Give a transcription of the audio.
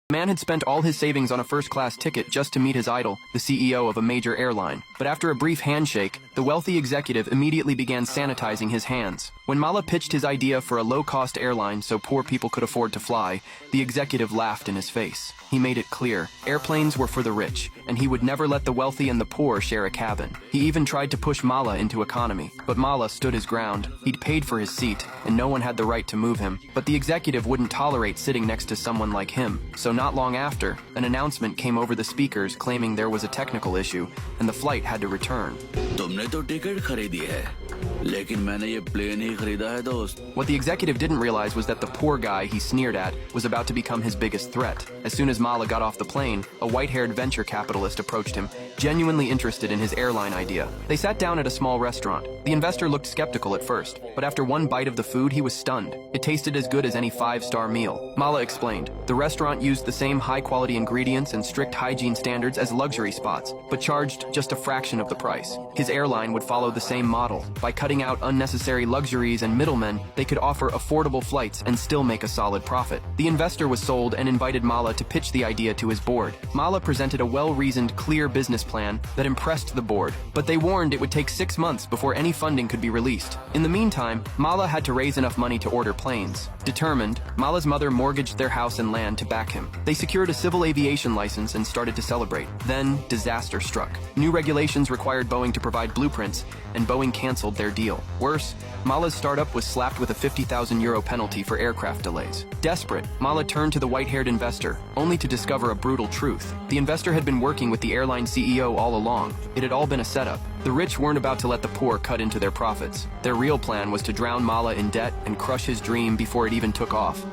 The man had spent all his savings on a first-class ticket just to meet his idol, the CEO of a major airline. But after a brief handshake, the wealthy executive immediately began sanitizing his hands. When Malla pitched his idea for a low-cost airline so poor people could afford to fly, the executive laughed in his face. He made it clear, airplanes were for the rich, and he would never let the wealthy and the poor share a cabin. He even tried to push Malla into economy, but Malla stood his ground. He'd paid for his seat, and no one had the right to move him. But the executive wouldn't tolerate sitting next to someone like him. So not long after, an announcement came over the speakers claiming there was a technical issue, and the flight had to return. तुमने तो ticket खरीदी है, लेकिन मैंने ये plane ही खरीदा है दोस्त. What the executive didn't realize was that the poor guy he sneered at was about to become his biggest threat. As soon as Malla got off the plane, a white-haired venture capitalist approached him, genuinely interested in his airline idea. They sat down at a small restaurant. The investor looked skeptical at first, but after one bite of the food, he was stunned. It tasted as good as any five-star meal. Malla explained, the restaurant used the same high-quality ingredients and strict hygiene standards as luxury spots, but charged just a fraction of the price. His airline would follow the same model. By cutting out unnecessary luxuries and middlemen, they could offer affordable flights and still make a solid profit. The investor was sold and invited Malla to pitch the idea to his board. Malla presented a well-reasoned, clear business plan that impressed the board, but they warned it would take 6 months before any funding could be released. In the meantime, Malla had to raise enough money to order planes. Determined, Malla's mother mortgaged their house and land to back him. They secured a civil aviation license and started to celebrate. Then, disaster struck. New regulations required Boeing to provide blueprints, and Boeing canceled their deal. Worse, Malla's startup was slapped with a €50,000 penalty for aircraft delays. Desperate, Malla turned to the white-haired investor, only to discover a brutal truth. The investor had been working with the airline CEO all along. It had all been a setup. The rich weren't about to let the poor cut into their profits. Their real plan was to drown Malla in debt and crush his dream before it even took off.